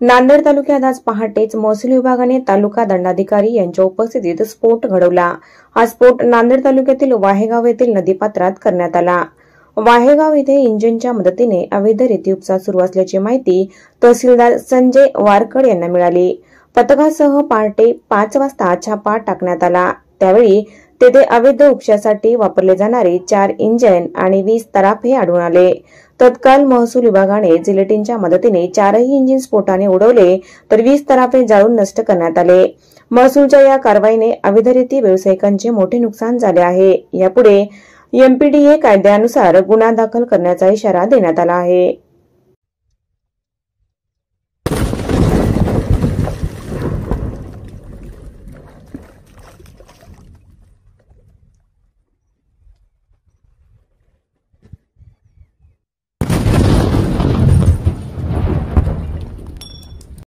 नांदेड तालुक्यात आज पहाटेच महसूल विभागाने तालुका दंडाधिकारी यांच्या उपस्थितीत स्फोट घडवला। हा स्फोट नांदेड तालुक्यातील वाहेगाव येथील नदीपात्रात करण्यात आला। वाहेगाव येथे इंजिनच्या मदतीने अवैध रेती उपसा सुरू असल्याची माहिती तहसीलदार संजय वारकड यांना मिळाली। पथकासह पहाटे 5 वाजता छापा टाकण्यात आला। त्यावेळी तेथे अवैध उपशासाठी वापरले जाणारे 4 इंजिन आणि 20 तराफे आढळून आले। तत्काळ महसूल विभागाने जिलेटिनच्या मदतीने 4ही इंजिन स्फोटाने उडवले तर 20 तराफे जाळून नष्ट करण्यात आले। महसूलच्या या कारवाईने अवैध रेती व्यावसायिकांचे मोठे नुकसान झाले आहे। यापुढे एमपीडीए कायद्यानुसार गुन्हा दाखल करण्याचा इशारा देण्यात आला आहे।